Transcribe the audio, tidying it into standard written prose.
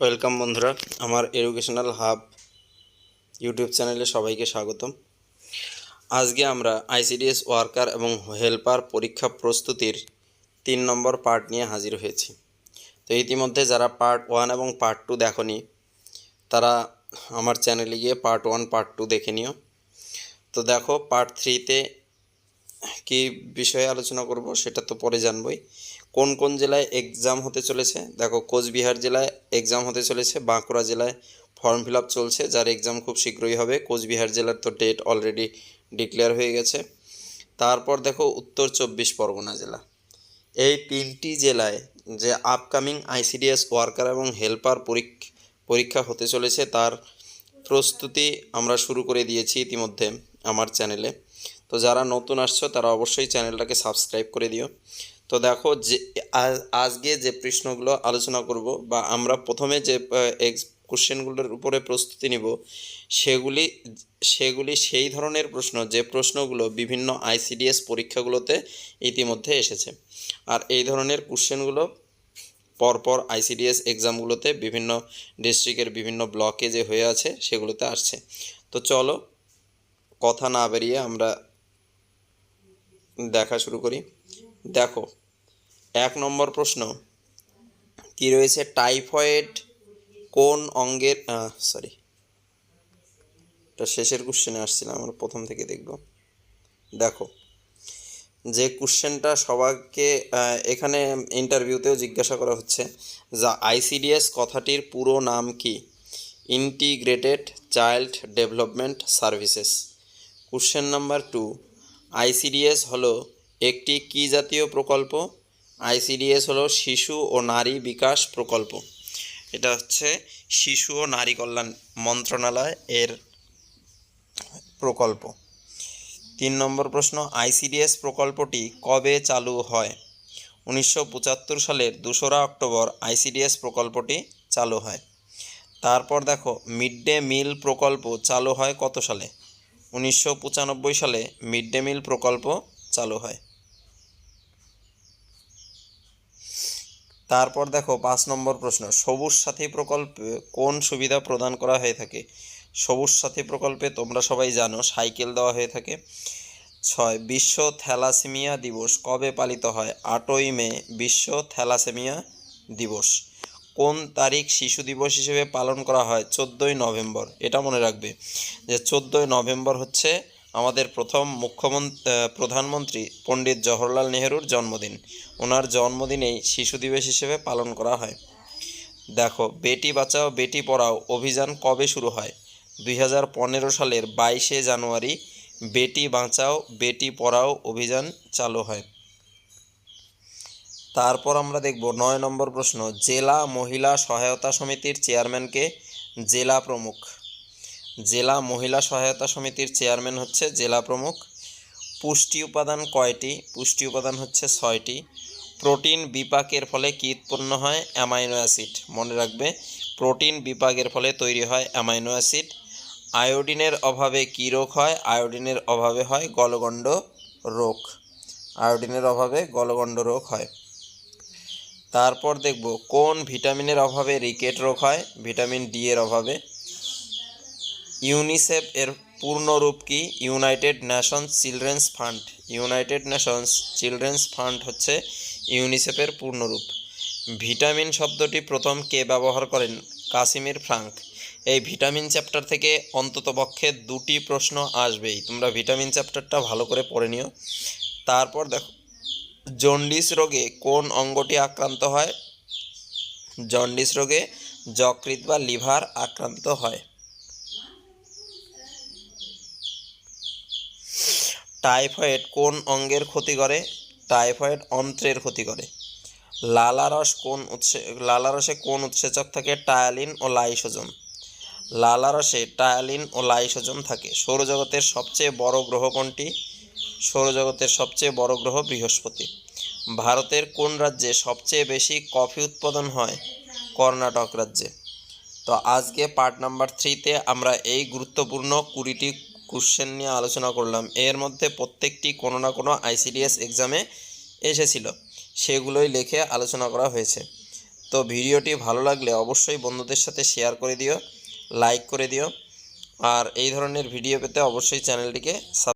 Welcome বন্ধুরা, আমার educational hub YouTube চ্যানেলে সবাইকে স্বাগতম। আজকে আমরা আইসিডিএস ওয়ার্কার এবং হেল্পার পরীক্ষা প্রস্তুতির 3 নম্বর পার্ট নিয়ে হাজির হয়েছি। তো ইতিমধ্যে যারা পার্ট 1 এবং পার্ট 2 দেখনি তারা আমার চ্যানেলে গিয়ে পার্ট 1 পার্ট 2 দেখে নিও। তো দেখো, পার্ট 3তে কী বিষয়ে আলোচনা করব সেটা তো পরে জানবই। কোন কোন জেলায় এক্সাম হতে চলেছে, দেখো কোচবিহার জেলায় এক্সাম হতে চলেছে, বাঁকুড়া জেলায় ফর্ম ফিল আপ চলছে, যার এক্সাম খুব শীঘ্রই হবে। কোচবিহার জেলার তো ডেট অলরেডি ডিক্লেয়ার হয়ে গেছে। তারপর দেখো উত্তর 24 পরগনা জেলা। এই 3টি জেলায় যে আপকামিং আইসিডিএস ওয়ার্কার এবং হেল্পার পরীক্ষা হতে চলেছে তার প্রস্তুতি আমরা শুরু করে দিয়েছি ইতিমধ্যে আমার চ্যানেলে। তো যারা নতুন আসছো তারা অবশ্যই চ্যানেলটাকে সাবস্ক্রাইব করে দিও। তো দেখো, যে আজকে যে প্রশ্নগুলো আলোচনা করব বা আমরা প্রথমে যে কোশ্চেনগুলোর উপরে প্রস্তুতি নিব সেগুলি সেগুলি সেই ধরনের প্রশ্ন যে প্রশ্নগুলো বিভিন্ন আইসিডিএস পরীক্ষাগুলোতে ইতিমধ্যে এসেছে। আর এই ধরনের কোশ্চেনগুলো পরপর আইসিডিএস এক্সামগুলোতে বিভিন্ন ডিস্ট্রিক্টের বিভিন্ন ব্লকে যে হয়ে আছে সেগুলোতে আসছে। তো চলো কথা না বেরিয়ে আমরা দেখা শুরু করি। দেখো, 1 নম্বর প্রশ্ন কি রয়েছে, টাইফয়েড কোন অঙ্গের এটা শেষের কোশ্চেনে আসছিলাম, আমরা প্রথম থেকে দেখব। দেখো, যে কোশ্চেনটা সবাইকে এখানে ইন্টারভিউতেও জিজ্ঞাসা করা হচ্ছে, যা আইসিডিএস কথাটির পুরো নাম কি? Integrated child development services. Question number 2, ICDS হলো একটি কী জাতীয় প্রকল্প? আইসিডিএস হলো শিশু ও নারী বিকাশ প্রকল্প। এটা হচ্ছে শিশু ও নারী কল্যাণ মন্ত্রণালয় এর প্রকল্প। 3 নম্বর প্রশ্ন, আইসিডিএস প্রকল্পটি কবে চালু হয়? 1975 সালের 2রা অক্টোবর আইসিডিএস প্রকল্পটি চালু হয়। তারপর দেখো, মিড ডে মিল প্রকল্প চালু হয় কত সালে? 1995 সালে মিড ডে মিল প্রকল্প চালু হয়। তারপর দেখো 5 নম্বর প্রশ্ন, সবুজ সাথী প্রকল্পে কোন সুবিধা প্রদান করা হয়ে থাকে? সবুজ সাথী প্রকল্পে তোমরা সবাই জানো সাইকেল দেওয়া হয়ে থাকে। 6, বিশ্ব থ্যালাসেমিয়া দিবস কবে পালিত হয়? 8ই মে বিশ্ব থ্যালাসেমিয়া দিবস। কোন তারিখ শিশু দিবস হিসেবে পালন করা হয়? 14ই নভেম্বর। এটা মনে রাখবে যে 14ই নভেম্বর হচ্ছে আমাদের প্রথম প্রধানমন্ত্রী পণ্ডিত জওহরলাল নেহরুর জন্মদিন। ওনার জন্মদিনেই শিশু দিবস হিসেবে পালন করা হয়। দেখো, বেটি বাঁচাও বেটি পড়াও অভিযান কবে শুরু হয়? 2015 সালের 22শে জানুয়ারি বেটি বাঁচাও বেটি পড়াও অভিযান চালু হয়। তারপর আমরা দেখব 9 নম্বর প্রশ্ন, জেলা মহিলা সহায়তা সমিতির চেয়ারম্যানকে? জেলা প্রমুখ। জেলা মহিলা সহায়তা সমিতির চেয়ারম্যান হচ্ছে জেলা প্রমুখ। পুষ্টি উপাদান কয়টি? পুষ্টি উপাদান হচ্ছে 6টি। প্রোটিন বিপাকের ফলে কী উৎপন্ন হয়? Amino acid. মনে রাখবে, প্রোটিন বিপাকের ফলে তৈরি হয় অ্যামাইনো অ্যাসিড। আয়োডিনের অভাবে কী রোগ হয়? আয়োডিনের অভাবে হয় গলগণ্ড রোগ। আয়োডিনের অভাবে গলগণ্ড রোগ হয়। তারপর দেখব কোন ভিটামিনের অভাবে রিকেট রোগ হয়? ভিটামিন ডি এর অভাবে। ইউনিসেফ এর পূর্ণ রূপ কি? United Nations children's fund. United Nations children's fund হচ্ছে ইউনিসেফের পূর্ণরূপ। ভিটামিন শব্দটি প্রথম কে ব্যবহার করেন? কাসিমির ফ্রাঙ্ক। এই ভিটামিন চ্যাপ্টার থেকে অন্ততপক্ষে 2টি প্রশ্ন আসবেই, তোমরা ভিটামিন চ্যাপ্টারটা ভালো করে পড়ে নিও। তারপর দেখো, জন্ডিস রোগে কোন অঙ্গটি আক্রান্ত হয়? জন্ডিস রোগে যকৃৎ বা লিভার আক্রান্ত হয়। টাইফয়েড কোন অঙ্গের ক্ষতি করে? টাইফয়েড অন্ত্রের ক্ষতি করে। লালারসে কোন উৎসেচক থাকে? টায়ালিন ও লাইসোজোম। লালারসে টায়ালিন ও লাইসোজোম থাকে। সৌরজগতের সবচেয়ে বড় গ্রহ কোনটি? সৌরজগতের সবচেয়ে বড় গ্রহ বৃহস্পতি। ভারতের কোন রাজ্যে সবচেয়ে বেশি কফি উৎপাদন হয়? কর্ণাটক রাজ্যে। তো আজকে পার্ট নাম্বার 3তে আমরা এই গুরুত্বপূর্ণ 20টি কোশ্চেন নিয়ে আলোচনা করলাম। এর মধ্যে প্রত্যেকটি কোনো না কোনো আইসিডিএস এক্সামে এসেছিল, সেগুলোই লিখে আলোচনা করা হয়েছে। তো ভিডিওটি ভালো লাগলে অবশ্যই বন্ধুদের সাথে শেয়ার করে দিও, লাইক করে দিও, আর এই ধরনের ভিডিও পেতে অবশ্যই চ্যানেলটিকে